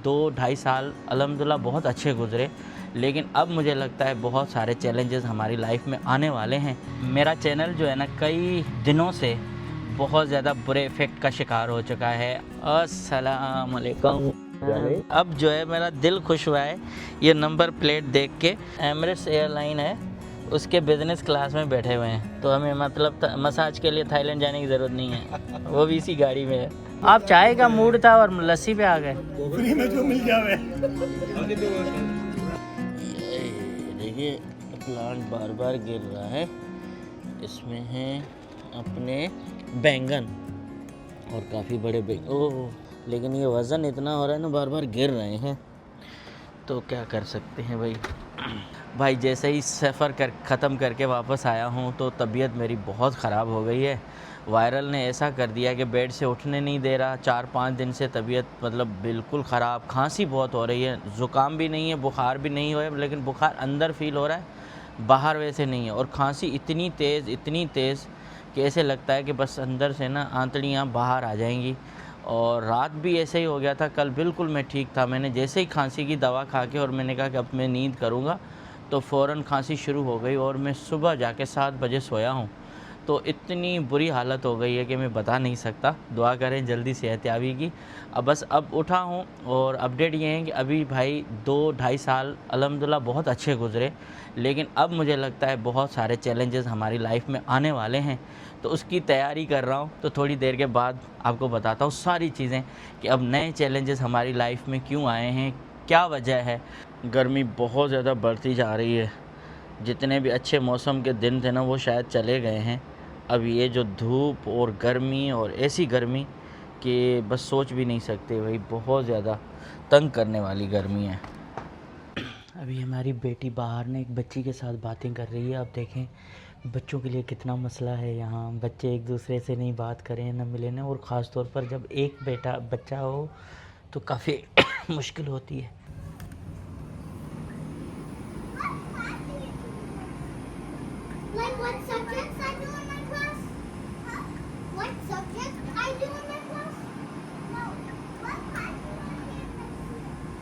2 ढाई साल अल्हम्दुलिल्लाह बहुत अच्छे गुज़रे, लेकिन अब मुझे लगता है बहुत सारे चैलेंजेस हमारी लाइफ में आने वाले हैं। मेरा चैनल जो है ना कई दिनों से बहुत ज़्यादा बुरे इफ़ेक्ट का शिकार हो चुका है। अस्सलाम वालेकुम। अब जो है मेरा दिल खुश हुआ है ये नंबर प्लेट देख के। एमिरेट्स एयरलाइन है, उसके बिज़नेस क्लास में बैठे हुए हैं, तो हमें मतलब मसाज के लिए थाईलैंड जाने की ज़रूरत नहीं है, वो भी इसी गाड़ी में है। आप चाय का मूड था और लस्सी पे आ गए। फ्री में जो मिल जावे। देखिए प्लांट बार बार गिर रहा है, इसमें हैं अपने बैंगन और काफ़ी बड़े ओह, लेकिन ये वज़न इतना हो रहा है ना, बार बार गिर रहे हैं, तो क्या कर सकते हैं भाई जैसे ही सफ़र ख़त्म करके वापस आया हूँ तो तबीयत मेरी बहुत ख़राब हो गई है। वायरल ने ऐसा कर दिया कि बेड से उठने नहीं दे रहा। 4-5 दिन से तबीयत मतलब बिल्कुल ख़राब, खांसी बहुत हो रही है, ज़ुकाम भी नहीं है, बुखार भी नहीं हो है, लेकिन बुखार अंदर फ़ील हो रहा है, बाहर वैसे नहीं है। और खांसी इतनी तेज़ कि ऐसे लगता है कि बस अंदर से ना आंतड़ियाँ बाहर आ जाएंगी। और रात भी ऐसे ही हो गया था, कल बिल्कुल मैं ठीक था। मैंने जैसे ही खांसी की दवा खा के और मैंने कहा कि अब मैं नींद करूँगा, तो फ़ौरन खांसी शुरू हो गई और मैं सुबह जाके 7 बजे सोया हूँ। तो इतनी बुरी हालत हो गई है कि मैं बता नहीं सकता। दुआ करें जल्दी सेहतयाबी की। अब उठा हूँ और अपडेट ये है कि अभी भाई 2 ढाई साल अल्हम्दुलिल्लाह बहुत अच्छे गुज़रे, लेकिन अब मुझे लगता है बहुत सारे चैलेंजेस हमारी लाइफ में आने वाले हैं, तो उसकी तैयारी कर रहा हूँ। तो थोड़ी देर के बाद आपको बताता हूँ सारी चीज़ें कि अब नए चैलेंजेस हमारी लाइफ में क्यों आए हैं, क्या वजह है। गर्मी बहुत ज़्यादा बढ़ती जा रही है, जितने भी अच्छे मौसम के दिन थे ना वो शायद चले गए हैं। अब ये जो धूप और गर्मी और ऐसी गर्मी कि बस सोच भी नहीं सकते भाई, बहुत ज़्यादा तंग करने वाली गर्मी है। अभी हमारी बेटी बाहर ने एक बच्ची के साथ बातें कर रही है। अब देखें बच्चों के लिए कितना मसला है यहाँ, बच्चे एक दूसरे से नहीं बात करें ना मिले ना, और ख़ास तौर पर जब एक बच्चा हो तो काफ़ी मुश्किल होती है। Like what subjects I do in my class? Huh? What subjects I do in my class? No. What class do you want to be in next year?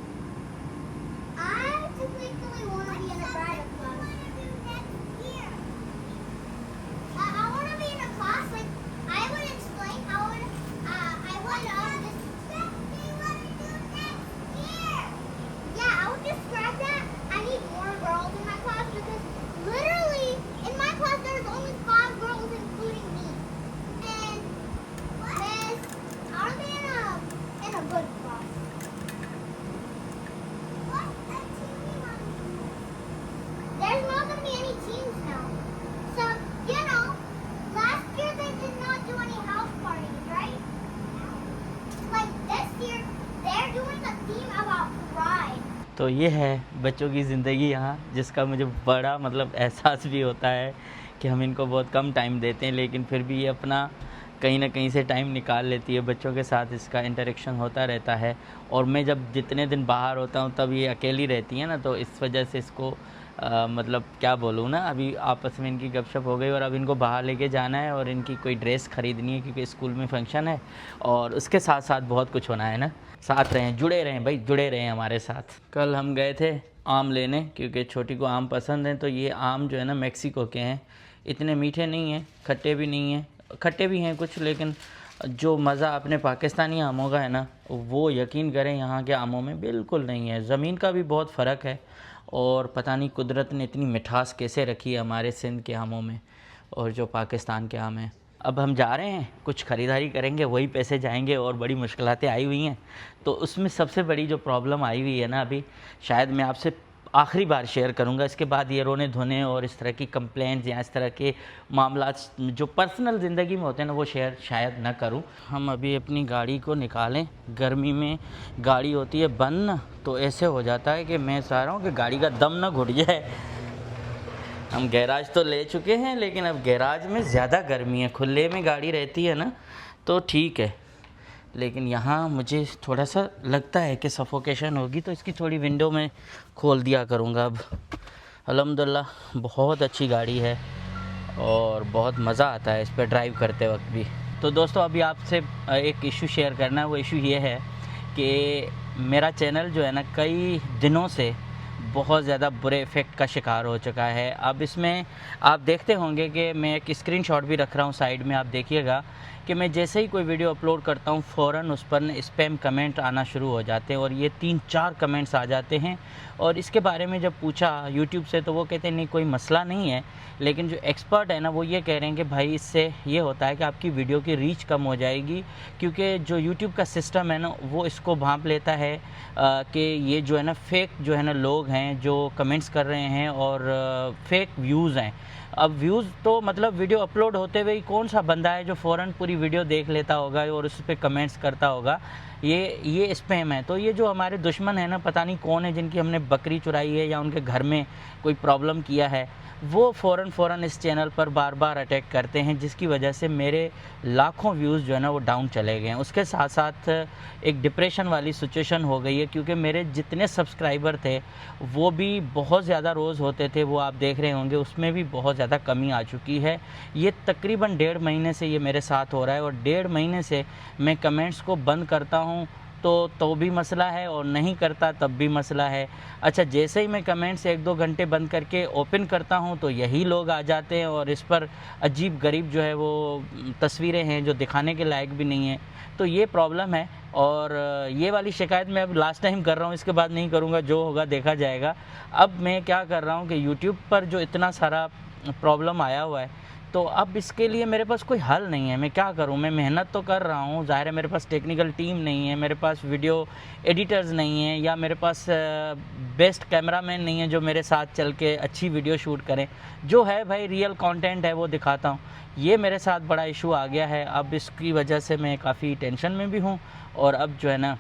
I typically want to be in a private class. What do you want to do next year? I want to be in a class like I would explain. I would just. What do you want to do next year? Yeah, I would describe that. I need more girls in my class because literally. In my class, there's only 5 girls, including me. And Miss, I want to be in a good class. What a team we want to be. There's not going to be any teams now. So, last year they did not do any house parties, right? Like this year, they're doing a theme about pride. तो ये है बच्चों की ज़िंदगी यहाँ, जिसका मुझे बड़ा मतलब एहसास भी होता है कि हम इनको बहुत कम टाइम देते हैं, लेकिन फिर भी ये अपना कहीं ना कहीं से टाइम निकाल लेती है। बच्चों के साथ इसका इंटरेक्शन होता रहता है, और मैं जब जितने दिन बाहर होता हूँ तब ये अकेली रहती है ना, तो इस वजह से इसको मतलब क्या बोलूँ ना, अभी आपस में इनकी गपशप हो गई और अब इनको बाहर लेके जाना है और इनकी कोई ड्रेस ख़रीदनी है क्योंकि स्कूल में फंक्शन है, और उसके साथ साथ बहुत कुछ होना है ना। साथ रहें, जुड़े रहें भाई, जुड़े रहें हमारे साथ। कल हम गए थे आम लेने क्योंकि छोटी को आम पसंद है। तो ये आम जो है ना मैक्सिको के हैं, इतने मीठे नहीं हैं, खट्टे भी नहीं हैं, खट्टे भी हैं कुछ, लेकिन जो मज़ा अपने पाकिस्तानी आमों का है ना, वो यकीन करें यहाँ के आमों में बिल्कुल नहीं है। ज़मीन का भी बहुत फ़र्क है, और पता नहीं कुदरत ने इतनी मिठास कैसे रखी है हमारे सिंध के आमों में और जो पाकिस्तान के आम हैं। अब हम जा रहे हैं, कुछ ख़रीदारी करेंगे, वही पैसे जाएंगे, और बड़ी मुश्किलातें आई हुई हैं। तो उसमें सबसे बड़ी जो प्रॉब्लम आई हुई है ना, अभी शायद मैं आपसे आखिरी बार शेयर करूंगा, इसके बाद ये रोने धोने और इस तरह की कंप्लेंट्स या इस तरह के मामला जो पर्सनल ज़िंदगी में होते हैं ना, वो शेयर शायद ना करूं। हम अभी अपनी गाड़ी को निकालें। गर्मी में गाड़ी होती है बंद ना, तो ऐसे हो जाता है कि मैं चाह रहा हूँ कि गाड़ी का दम ना घुट जाए। हम गैराज तो ले चुके हैं, लेकिन अब गैराज में ज़्यादा गर्मी है। खुले में गाड़ी रहती है ना तो ठीक है, लेकिन यहाँ मुझे थोड़ा सा लगता है कि सफोकेशन होगी, तो इसकी थोड़ी विंडो में खोल दिया करूँगा। अब अल्हम्दुलिल्लाह बहुत अच्छी गाड़ी है और बहुत मज़ा आता है इस पर ड्राइव करते वक्त भी। तो दोस्तों अभी आपसे एक इशू शेयर करना है। वो इशू ये है कि मेरा चैनल जो है ना कई दिनों से बहुत ज़्यादा बुरे इफ़ेक्ट का शिकार हो चुका है। अब इसमें आप देखते होंगे कि मैं एक स्क्रीनशॉट भी रख रहा हूँ साइड में, आप देखिएगा कि मैं जैसे ही कोई वीडियो अपलोड करता हूँ फ़ौरन उस पर स्पैम कमेंट आना शुरू हो जाते हैं और ये 3-4 कमेंट्स आ जाते हैं। और इसके बारे में जब पूछा यूट्यूब से तो वो कहते हैं नहीं कोई मसला नहीं है, लेकिन जो एक्सपर्ट है ना वो ये कह रहे हैं कि भाई इससे ये होता है कि आपकी वीडियो की रीच कम हो जाएगी, क्योंकि जो यूट्यूब का सिस्टम है ना वो इसको भांप लेता है कि ये जो है ना फेक जो है ना लोग हैं जो कमेंट्स कर रहे हैं और फेक व्यूज़ हैं। अब व्यूज़ तो मतलब वीडियो अपलोड होते हुए ही कौन सा बंदा है जो फ़ौरन पूरी वीडियो देख लेता होगा और उस पर कमेंट्स करता होगा, ये स्पैम है। तो ये जो हमारे दुश्मन है ना, पता नहीं कौन है जिनकी हमने बकरी चुराई है या उनके घर में कोई प्रॉब्लम किया है, वो फ़ौरन इस चैनल पर बार बार अटैक करते हैं, जिसकी वजह से मेरे लाखों व्यूज़ जो है ना वो डाउन चले गए हैं। उसके साथ साथ एक डिप्रेशन वाली सिचुएशन हो गई है, क्योंकि मेरे जितने सब्सक्राइबर थे वो भी बहुत ज़्यादा रोज़ होते थे, वो आप देख रहे होंगे, उसमें भी बहुत ज़्यादा कमी आ चुकी है। ये तकरीबन 1.5 महीने से ये मेरे साथ हो रहा है और 1.5 महीने से मैं कमेंट्स को बंद करता हूँ तो भी मसला है और नहीं करता तब भी मसला है। अच्छा, जैसे ही मैं कमेंट्स 1-2 घंटे बंद करके ओपन करता हूँ तो यही लोग आ जाते हैं और इस पर अजीब गरीब जो है वो तस्वीरें हैं जो दिखाने के लायक भी नहीं है। तो ये प्रॉब्लम है और ये वाली शिकायत मैं अब लास्ट टाइम कर रहा हूँ, इसके बाद नहीं करूँगा, जो होगा देखा जाएगा। अब मैं क्या कर रहा हूँ कि यूट्यूब पर जो इतना सारा प्रॉब्लम आया हुआ है तो अब इसके लिए मेरे पास कोई हल नहीं है। मैं क्या करूं, मैं मेहनत तो कर रहा हूं, ज़ाहिर है मेरे पास टेक्निकल टीम नहीं है, मेरे पास वीडियो एडिटर्स नहीं है या मेरे पास बेस्ट कैमरामैन नहीं है जो मेरे साथ चल के अच्छी वीडियो शूट करें। जो है भाई रियल कंटेंट है वो दिखाता हूं। ये मेरे साथ बड़ा इशू आ गया है। अब इसकी वजह से मैं काफ़ी टेंशन में भी हूँ और अब जो है ना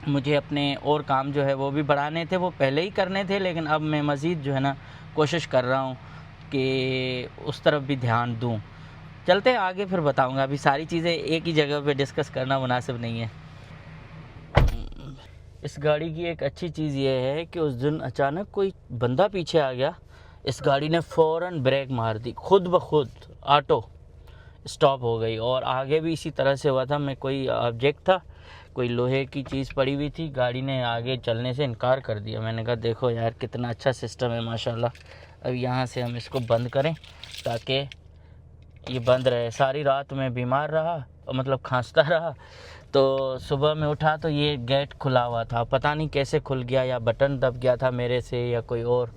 मुझे अपने और काम जो है वो भी बढ़ाने थे, वो पहले ही करने थे, लेकिन अब मैं मज़ीद जो है ना कोशिश कर रहा हूँ कि उस तरफ भी ध्यान दूं। चलते हैं आगे, फिर बताऊंगा। अभी सारी चीज़ें एक ही जगह पे डिस्कस करना मुनासिब नहीं है। इस गाड़ी की एक अच्छी चीज़ ये है कि उस दिन अचानक कोई बंदा पीछे आ गया, इस गाड़ी ने फ़ौरन ब्रेक मार दी, खुद ब खुद ऑटो स्टॉप हो गई। और आगे भी इसी तरह से हुआ था। मैं कोई ऑब्जेक्ट था, कोई लोहे की चीज़ पड़ी हुई थी, गाड़ी ने आगे चलने से इनकार कर दिया। मैंने कहा देखो यार कितना अच्छा सिस्टम है माशाल्लाह। अब यहाँ से हम इसको बंद करें ताकि ये बंद रहे। सारी रात में बीमार रहा, मतलब खांसता रहा, तो सुबह में उठा तो ये गेट खुला हुआ था। पता नहीं कैसे खुल गया, या बटन दब गया था मेरे से या कोई और।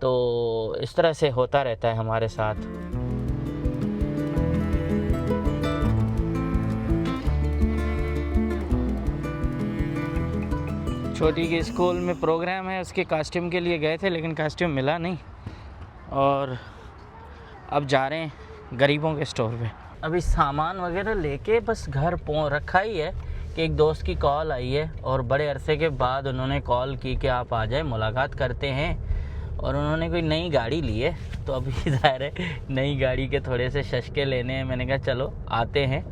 तो इस तरह से होता रहता है हमारे साथ। छोटी के स्कूल में प्रोग्राम है, उसके कॉस्ट्यूम के लिए गए थे लेकिन कॉस्ट्यूम मिला नहीं और अब जा रहे हैं गरीबों के स्टोर पे। अभी सामान वगैरह लेके बस घर रखा ही है कि एक दोस्त की कॉल आई है और बड़े अरसे के बाद उन्होंने कॉल की कि आप आ जाए मुलाकात करते हैं। और उन्होंने कोई नई गाड़ी ली है, तो अभी ज़ाहिर है नई गाड़ी के थोड़े से शशके लेने हैं। मैंने कहा चलो आते हैं।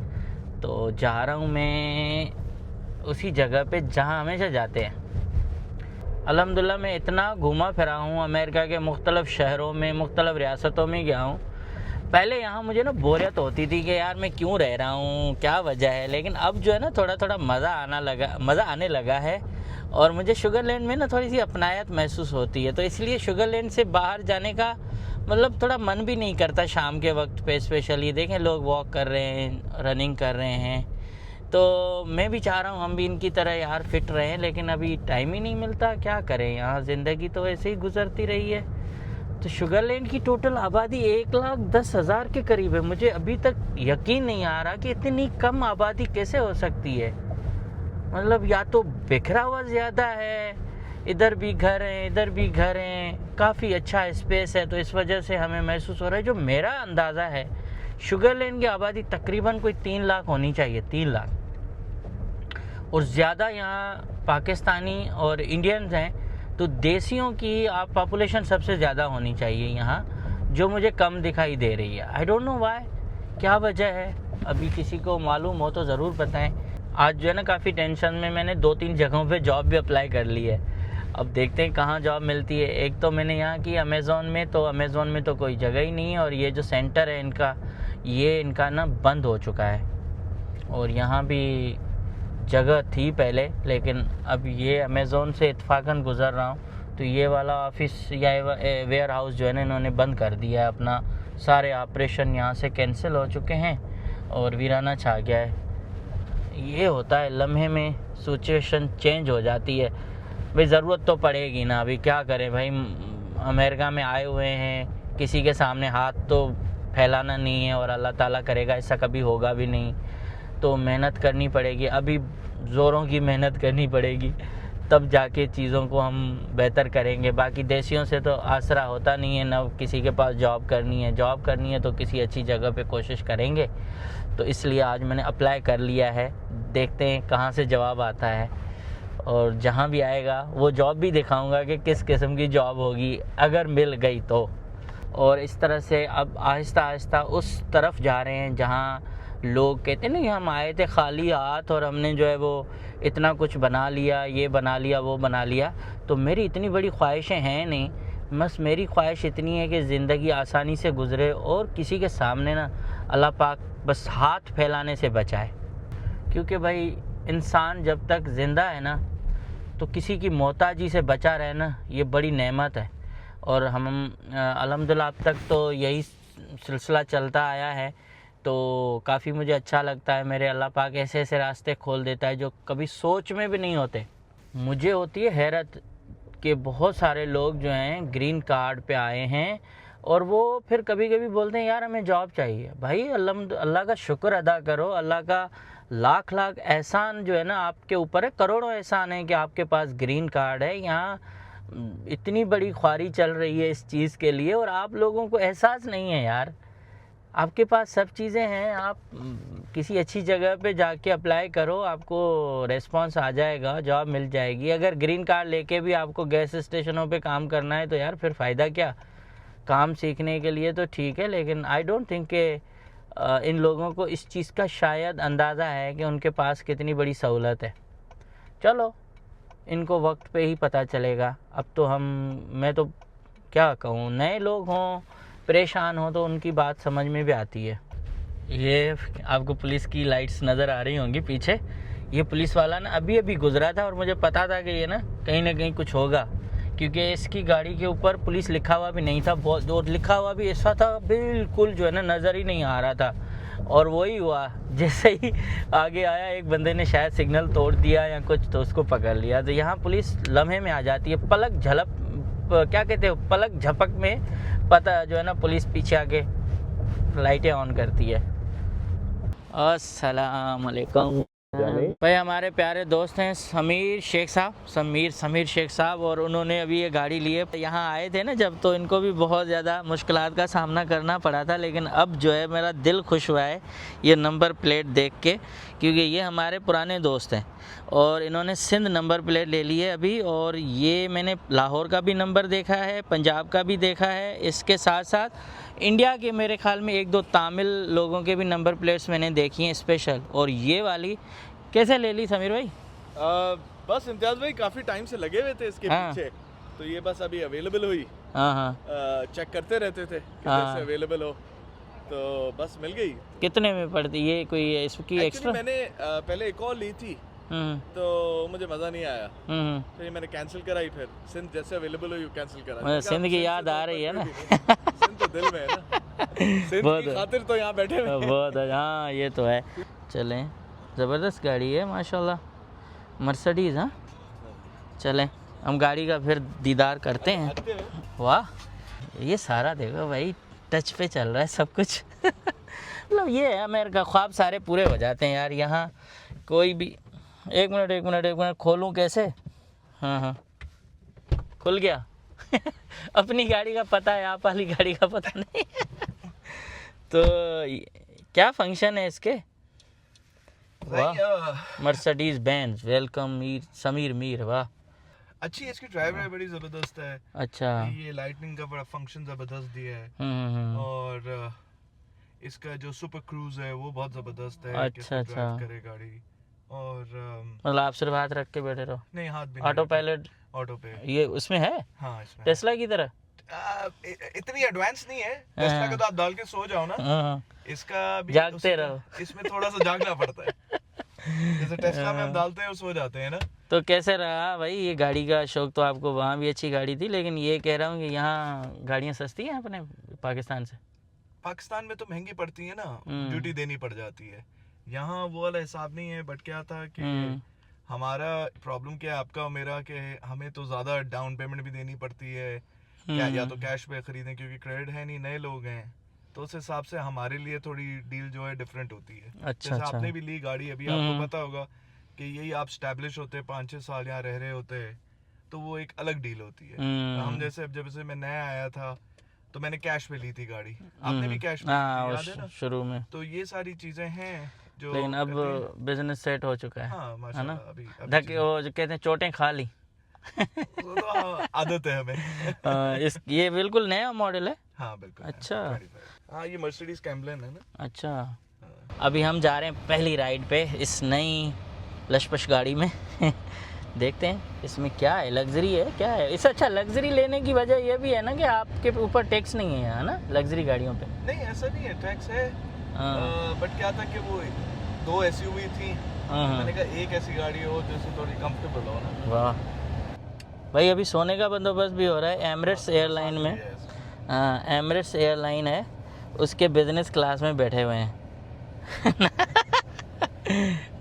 तो जा रहा हूँ मैं उसी जगह पे जहाँ हमेशा जाते हैं। अल्हम्दुलिल्लाह मैं इतना घूमा फिरा हूँ, अमेरिका के मुख्तलिफ़ शहरों में, मुख्तलिफ़ रियासतों में गया हूँ। पहले यहाँ मुझे ना बोरियत होती थी कि यार मैं क्यों रह रहा हूँ, क्या वजह है, लेकिन अब जो है ना थोड़ा मज़ा आने लगा है। और मुझे शुगरलैंड में ना थोड़ी सी अपनायत महसूस होती है, तो इसलिए शुगरलैंड से बाहर जाने का मतलब थोड़ा मन भी नहीं करता शाम के वक्त पे। स्पेशली देखें लोग वॉक कर रहे हैं, रनिंग कर रहे हैं, तो मैं भी चाह रहा हूँ हम भी इनकी तरह यार फिट रहें, लेकिन अभी टाइम ही नहीं मिलता। क्या करें, यहाँ ज़िंदगी तो ऐसे ही गुजरती रही है। तो शुगरलैंड की टोटल आबादी 1,10,000 के करीब है। मुझे अभी तक यकीन नहीं आ रहा कि इतनी कम आबादी कैसे हो सकती है। मतलब या तो बिखरा हुआ ज़्यादा है, इधर भी घर हैं इधर भी घर हैं, काफ़ी अच्छा स्पेस है, तो इस वजह से हमें महसूस हो रहा है। जो मेरा अंदाज़ा है शुगरलैंड की आबादी तकरीबन कोई 3 लाख होनी चाहिए, 3 लाख। और ज़्यादा यहाँ पाकिस्तानी और इंडियंस हैं, तो देसियों की आप पॉपुलेशन सबसे ज़्यादा होनी चाहिए यहाँ, जो मुझे कम दिखाई दे रही है। आई डोंट नो व्हाई, क्या वजह है, अभी किसी को मालूम हो तो ज़रूर बताएं। आज जो है ना काफ़ी टेंशन में, मैंने 2-3 जगहों पे जॉब भी अप्लाई कर ली है। अब देखते हैं कहाँ जॉब मिलती है। एक तो मैंने यहाँ की अमेज़ॉन में, तो अमेज़ॉन में तो कोई जगह ही नहीं है, और ये जो सेंटर है इनका ना बंद हो चुका है। और यहाँ भी जगह थी पहले, लेकिन अब ये अमेज़ोन से इत्फाकन गुज़र रहा हूँ तो ये वाला ऑफिस या वेयर हाउस जो है ना इन्होंने बंद कर दिया है अपना। सारे ऑपरेशन यहाँ से कैंसिल हो चुके हैं और वीराना छा गया है। ये होता है, लम्हे में सिचुएशन चेंज हो जाती है। भाई ज़रूरत तो पड़ेगी ना, अभी क्या करें भाई, अमेरिका में आए हुए हैं, किसी के सामने हाथ तो फैलाना नहीं है और अल्लाह ताला करेगा ऐसा कभी होगा भी नहीं, तो मेहनत करनी पड़ेगी। अभी ज़ोरों की मेहनत करनी पड़ेगी, तब जाके चीज़ों को हम बेहतर करेंगे। बाकी देशियों से तो आसरा होता नहीं है, ना किसी के पास जॉब करनी है तो किसी अच्छी जगह पे कोशिश करेंगे। तो इसलिए आज मैंने अप्लाई कर लिया है, देखते हैं कहाँ से जवाब आता है, और जहाँ भी आएगा वो जॉब भी दिखाऊंगा कि किस किस्म की जॉब होगी अगर मिल गई तो। और इस तरह से अब आहिस्ता आहिस्ता उस तरफ जा रहे हैं जहाँ लोग कहते हैं ना, हम आए थे खाली हाथ और हमने जो है वो इतना कुछ बना लिया, ये बना लिया, वो बना लिया। तो मेरी इतनी बड़ी ख्वाहिशें हैं नहीं, बस मेरी ख्वाहिश इतनी है कि ज़िंदगी आसानी से गुज़रे और किसी के सामने ना अल्लाह पाक बस हाथ फैलाने से बचाए। क्योंकि भाई इंसान जब तक ज़िंदा है ना तो किसी की मोहताजी से बचा रहना ये बड़ी नेमत है। और हम अल्हम्दुलिल्लाह अब तक तो यही सिलसिला चलता आया है, तो काफ़ी मुझे अच्छा लगता है। मेरे अल्लाह पाक ऐसे ऐसे रास्ते खोल देता है जो कभी सोच में भी नहीं होते। मुझे होती है हैरत कि बहुत सारे लोग जो हैं ग्रीन कार्ड पे आए हैं और वो फिर कभी कभी बोलते हैं यार हमें जॉब चाहिए। भाई अल्लाह का शुक्र अदा करो, अल्लाह का लाख लाख एहसान जो है ना आपके ऊपर है, करोड़ों एहसान है कि आपके पास ग्रीन कार्ड है। यहाँ इतनी बड़ी ख्वारी चल रही है इस चीज़ के लिए और आप लोगों को एहसास नहीं है यार। आपके पास सब चीज़ें हैं, आप किसी अच्छी जगह पे जाके अप्लाई करो, आपको रेस्पॉन्स आ जाएगा, जॉब मिल जाएगी। अगर ग्रीन कार्ड लेके भी आपको गैस स्टेशनों पे काम करना है तो यार फिर फ़ायदा क्या। काम सीखने के लिए तो ठीक है, लेकिन आई डोंट थिंक कि इन लोगों को इस चीज़ का शायद अंदाज़ा है कि उनके पास कितनी बड़ी सहूलत है। चलो इनको वक्त पे ही पता चलेगा। अब तो मैं तो क्या कहूँ, नए लोग हों, परेशान हो तो उनकी बात समझ में भी आती है। ये आपको पुलिस की लाइट्स नज़र आ रही होंगी पीछे। ये पुलिस वाला ना अभी अभी गुजरा था और मुझे पता था कि ये ना कहीं कुछ होगा, क्योंकि इसकी गाड़ी के ऊपर पुलिस लिखा हुआ भी नहीं था, बहुत और लिखा हुआ भी ऐसा था बिल्कुल जो है ना नज़र ही नहीं आ रहा था। और वही हुआ, जैसे ही आगे आया एक बंदे ने शायद सिग्नल तोड़ दिया या कुछ, तो उसको पकड़ लिया। तो यहाँ पुलिस लम्हे में आ जाती है, पलक झलक क्या कहते हैं, पलक झपक में पता जो है ना पुलिस पीछे आके लाइटें ऑन करती है। अस्सलाम वालेकुम भाई, हमारे प्यारे दोस्त हैं समीर शेख साहब, समीर शेख साहब, और उन्होंने अभी ये गाड़ी लिए। यहाँ आए थे ना जब, तो इनको भी बहुत ज़्यादा मुश्किलात का सामना करना पड़ा था, लेकिन अब जो है मेरा दिल खुश हुआ है ये नंबर प्लेट देख के, क्योंकि ये हमारे पुराने दोस्त हैं और इन्होंने सिंध नंबर प्लेट ले ली है अभी। और ये मैंने लाहौर का भी नंबर देखा है, पंजाब का भी देखा है, इसके साथ साथ इंडिया के मेरे ख्याल में एक दो तमिल लोगों के भी नंबर प्लेट्स मैंने देखी हैं स्पेशल। और ये वाली कैसे ले ली समीर भाई? बस इम्तियाज़ भाई काफ़ी टाइम से लगे हुए थे इसके पीछे, तो ये बस अभी अवेलेबल हुई। चेक करते रहते थे कि कैसे अवेलेबल हो, तो बस मिल गई। कितने में पड़ती ये, कोई इसकी एक्स्ट्रा? मैंने पहले एक और ली थी तो मुझे मज़ा नहीं आया, फिर मैंने कैंसिल कराई। फिर सिंध जैसे अवेलेबल हुई कैंसिल करा। सिंध की याद आ रही है ना? सिंध तो दिल में है ना, सिंध की खातिर तो यहाँ बैठे हुए हैं। बहुत, हाँ ये तो है। चलें, ज़बरदस्त गाड़ी है माशाल्लाह, मर्सिडीज़। हाँ चलें हम गाड़ी का फिर दीदार करते हैं। वाह, ये सारा देखो भाई टच पे चल रहा है सब कुछ। मतलब ये है अमेरिका, ख्वाब सारे पूरे हो जाते हैं यार यहाँ। कोई भी एक मिनट खोलूँ कैसे? हाँ खुल गया। अपनी गाड़ी का पता है, आप वाली गाड़ी का पता नहीं। तो क्या फंक्शन है इसके? वाह, Mercedes Benz welcome Sameer Mir, वाह अच्छी इसकी ड्राइवर बड़ी जबरदस्त है। अच्छा, ये लाइटनिंग का बड़ा फंक्शन जबरदस्त दिया है। और इसका जो सुपर क्रूज है वो बहुत जबरदस्त है। अच्छा करे गाड़ी। और मतलब आप सिर्फ हाथ रख के बैठे रहो? नहीं, हाथ भी ऑटो पायलट, ऑटो पे ये उसमें है? हाँ इसमें टेस्ला की तरह इतनी एडवांस नहीं है। टेस्ला का तो आप डाल के सो जाओ ना, इसका भी जागते रहो। इसमें थोड़ा सा जागना पड़ता है। जैसे टेस्ला में हम डालते हैं और सो जाते हैं ना। तो कैसे रहा भाई ये गाड़ी का शौक? तो आपको वहाँ भी अच्छी गाड़ी थी, लेकिन ये कह रहा हूँ कि यहाँ गाड़ियाँ सस्ती हैं अपने पाकिस्तान से। पाकिस्तान में तो महंगी पड़ती है ना, ड्यूटी देनी पड़ जाती है। यहाँ वो वाला हिसाब नहीं है। बट क्या था कि हमारा प्रॉब्लम क्या है, आपका और मेरा, कि हमें तो ज्यादा डाउन पेमेंट भी देनी पड़ती है, या तो कैश पे खरीदें क्योंकि क्रेडिट है नहीं, नए लोग हैं, तो उस हिसाब से हमारे लिए थोड़ी डील जो है डिफरेंट होती है। अच्छा, जैसे आपने भी ली गाड़ी, अभी आपको पता होगा कि यही आप स्टैब्लिश होते 5-6 साल यहाँ रह रहे होते हैं तो वो एक अलग डील होती है। हम जैसे जब से मैं नया आया था तो मैंने कैश पे ली थी गाड़ी, आपने भी कैश पे ली थी, याद है ना शुरू में? तो ये सारी चीजें हैं जो, लेकिन अब बिजनेस सेट हो चुका है। हाँ, माशाल्लाह, अभी धक्के वो जो कहते हैं चोटें खा ली। वो तो आदत है हमें। ये बिल्कुल नया मॉडल है। हाँ बिल्कुल। अच्छा, हाँ ये मर्सिडीज कैम्बलन है ना। अच्छा, अभी हम जा रहे हैं पहली राइड पे इस नई लशपश गाड़ी में। देखते हैं इसमें क्या है, लग्जरी है क्या है। इससे अच्छा लग्जरी लेने की वजह ये भी है ना कि आपके ऊपर टैक्स नहीं है ना लग्जरी गाड़ियों पे। नहीं ऐसा नहीं है, टैक्स है। बट क्या था कि वो 2 एसयूवी थी, मैंने कहा एक ऐसी गाड़ी हो जिससे थोड़ी कंफर्टेबल हो ना। वाह भाई, अभी सोने का बंदोबस्त भी हो रहा है एमरेट्स एयरलाइन में। एमरेट्स एयरलाइन है, उसके बिजनेस क्लास में बैठे हुए हैं।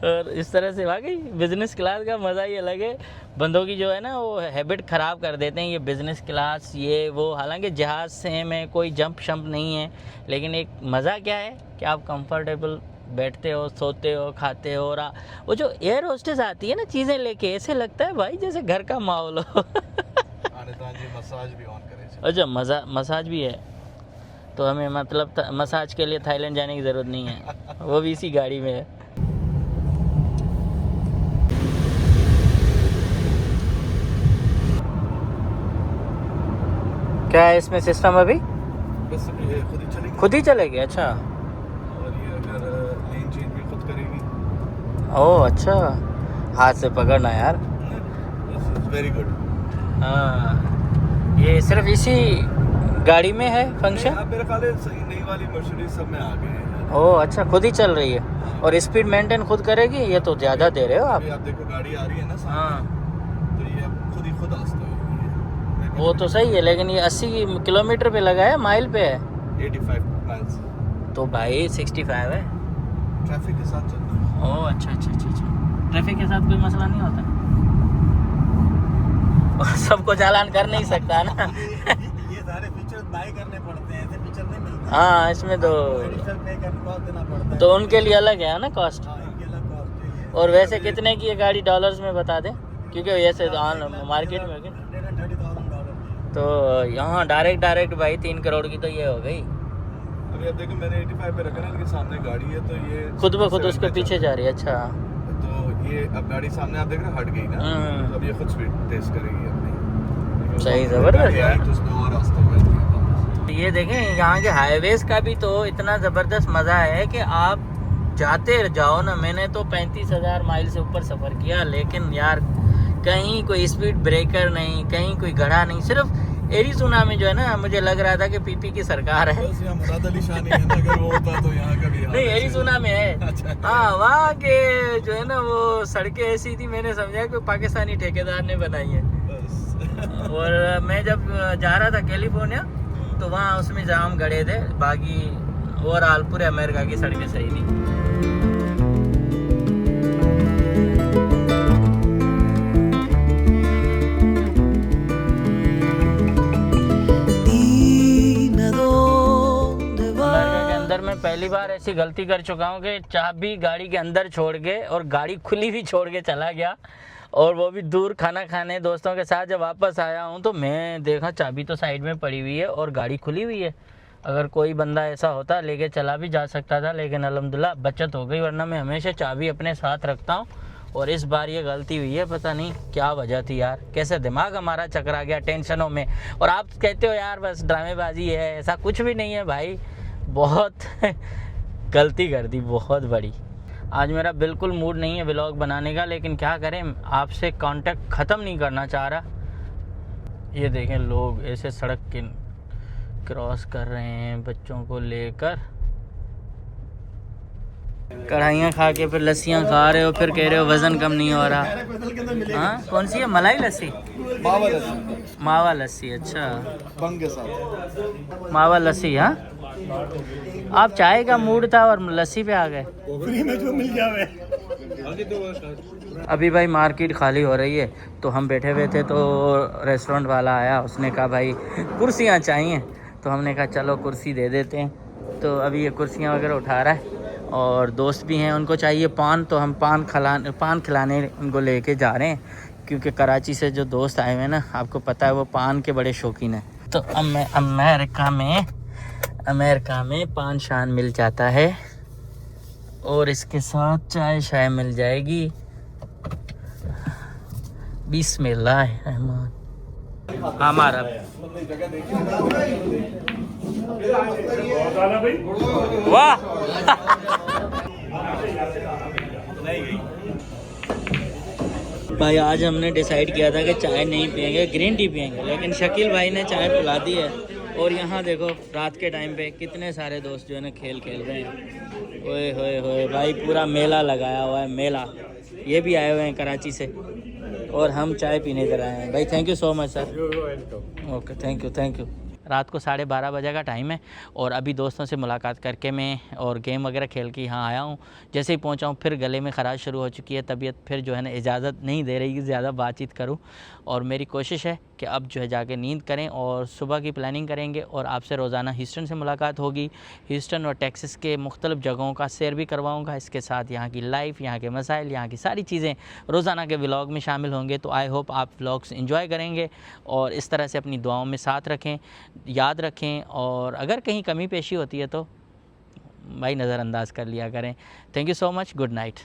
और इस तरह से वाकई बिजनेस क्लास का मज़ा ही अलग है। बंदों की जो है ना वो हैबिट ख़राब कर देते हैं ये बिजनेस क्लास ये वो। हालांकि जहाज़ से में कोई जंप शंप नहीं है, लेकिन एक मज़ा क्या है कि आप कंफर्टेबल बैठते हो, सोते हो, खाते हो। और वो जो एयर होस्टेस आती है ना चीज़ें लेके, ऐसे लगता है भाई जैसे घर का माहौल हो। मसाज भी ऑन करे। अच्छा, मसाज भी है, तो हमें मतलब मसाज के लिए थाईलैंड जाने की ज़रूरत नहीं है, वो भी इसी गाड़ी में है। क्या है इसमें सिस्टम अभी? बस ये खुद ही चलेगी। अच्छा, और ये अगर लेन चेंज भी खुद करेगी। ओह अच्छा, हाथ से पकड़ना यार। Very good. हाँ, ये सिर्फ इसी गाड़ी में है फंक्शन? मेरे ख्याल है सही नई वाली मर्सिडीज सब में आ गए हैं। ओह अच्छा, खुद ही चल रही है और स्पीड मेंटेन खुद करेगी। ये तो ज़्यादा दे रहे हो आप। आप देखो गाड़ी आ रही है ना सामने, हाँ, तो ये अब खुद ही खुद आस्ता है। वो तो सही है, लेकिन ये 80 किलोमीटर पे लगा है, माइल पे है। 85 माइल्स। तो भाई 65 है। ट्रैफिक के साथ चलता है। ओह अच्छा अच्छा अच्छा अच्छा, ट्रैफिक के साथ कोई मसला नहीं होता। सबको चालान कर नहीं सकता ना। ये सारे फीचर्स बाय करने पड़ते हैं, ऐसे फीचर नहीं मिलते। हाँ, इसमें तो एडिशनल पे देना पड़ता है, तो उनके लिए अलग है ना कॉस्ट। हाँ, इनके अलग कॉस्ट है। और वैसे कितने की ये गाड़ी डॉलर्स में बता दें, क्योंकि ऐसे मार्केट में $30,000 तो यहाँ डायरेक्ट भाई 3 करोड़ की तो ये हो गई। अभी अब देखो मैंने 85 पे रखा ना, लेकिन सामने गाड़ी है तो ये खुद ब खुद उसके पीछे जा रही है। अच्छा, तो ये अब गाड़ी सामने आप देख रहे हट गई ना, तो अब ये खुद स्पीड तेज करेगी अपनी। सही, जबरदस्त यार। तो उसमें और रास्ता में ये देखें यहाँ के हाईवेज का भी तो इतना ज़बरदस्त मज़ा है कि आप जाते जाओ ना। मैंने तो 35,000 माइल से ऊपर सफ़र किया, लेकिन यार कहीं कोई स्पीड ब्रेकर नहीं, कहीं कोई गड्ढा नहीं। सिर्फ एरिज़ोना में जो है ना, मुझे लग रहा था कि पीपी की सरकार है। बस यहाँ मुराद अली शाह नहीं है ना, अगर वो होता तो यहाँ का भी नहीं, एरिज़ोना में है। अच्छा। हाँ, वहाँ के जो है ना वो सड़कें ऐसी थी, मैंने समझा कि पाकिस्तानी ठेकेदार ने बनाई है। और मैं जब जा रहा था कैलिफोर्निया तो वहाँ उसमें जाम गड़े थे, बाकी ओवरऑल पूरे अमेरिका की सड़कें सही थी। मैं पहली बार ऐसी गलती कर चुका हूँ कि चाबी गाड़ी के अंदर छोड़ के और गाड़ी खुली भी छोड़ के चला गया, और वो भी दूर खाना खाने दोस्तों के साथ। जब वापस आया हूँ तो मैं देखा चाबी तो साइड में पड़ी हुई है और गाड़ी खुली हुई है। अगर कोई बंदा ऐसा होता लेके चला भी जा सकता था, लेकिन अल्हम्दुलिल्लाह बचत हो गई, वरना मैं हमेशा चाबी अपने साथ रखता हूँ। और इस बार ये गलती हुई है, पता नहीं क्या वजह थी यार, कैसे दिमाग हमारा चकरा गया टेंशनों में। और आप कहते हो यार बस ड्रामेबाजी है, ऐसा कुछ भी नहीं है भाई, बहुत गलती कर दी, बहुत बड़ी। आज मेरा बिल्कुल मूड नहीं है व्लॉग बनाने का, लेकिन क्या करें, आपसे कांटेक्ट ख़त्म नहीं करना चाह रहा। ये देखें लोग ऐसे सड़क के क्रॉस कर रहे हैं बच्चों को लेकर। कढ़ाइयाँ खा के फिर लस्सियाँ खा रहे हो, फिर कह रहे हो वज़न कम नहीं हो रहा। हाँ, कौन सी है? मलाई लस्सी? मावा लस्सी। अच्छा, बंग के साथ मावा लस्सी। हाँ, आप चाय का मूड था और लस्सी पे आ गए। फ्री में जो मिल जावे। अभी भाई मार्केट खाली हो रही है, तो हम बैठे हुए थे, तो रेस्टोरेंट वाला आया, उसने कहा भाई कुर्सियाँ चाहिए, तो हमने कहा चलो कुर्सी दे देते हैं। तो अभी ये कुर्सियाँ वगैरह उठा रहा है, और दोस्त भी हैं, उनको चाहिए पान, तो हम पान खिलाने उनको लेके जा रहे हैं, क्योंकि कराची से जो दोस्त आए हुए हैं ना, आपको पता है वो पान के बड़े शौकीन हैं। तो अमेरिका में पान शान मिल जाता है, और इसके साथ चाय शाय मिल जाएगी। बिस्मिल्लाहिर्रहमान। हमारा वाह भाई, आज हमने डिसाइड किया था कि चाय नहीं पियेंगे, ग्रीन टी पियेंगे, लेकिन शकील भाई ने चाय पिला दी है। और यहाँ देखो रात के टाइम पे कितने सारे दोस्त जो है ना खेल रहे हैं। ओए होए होए भाई, पूरा मेला लगाया हुआ है, मेला। ये भी आए हुए हैं कराची से, और हम चाय पीने कर आए हैं। भाई thank you so much sir. Okay, thank you. रात को 12:30 बजे का टाइम है, और अभी दोस्तों से मुलाकात करके मैं और गेम वगैरह खेल के यहाँ आया हूँ। जैसे ही पहुँचा हूँ, फिर गले में ख़राश शुरू हो चुकी है, तबीयत फिर जो है ना इजाज़त नहीं दे रही कि ज़्यादा बातचीत करूँ। और मेरी कोशिश है कि अब जो है जाके नींद करें, और सुबह की प्लानिंग करेंगे, और आपसे रोज़ाना ह्यूस्टन से मुलाकात होगी। ह्यूस्टन और टेक्सास के मुख्तलिफ़ जगहों का सैर भी करवाऊँगा, इसके साथ यहाँ की लाइफ, यहाँ के मसाइल, यहाँ की सारी चीज़ें रोज़ाना के व्लॉग में शामिल होंगे। तो आई होप आप व्लॉग्स एंजॉय करेंगे, और इस तरह से अपनी दुआओं में साथ रखें, याद रखें, और अगर कहीं कमी पेशी होती है तो भाई नज़रअंदाज कर लिया करें। Thank you so much, good night.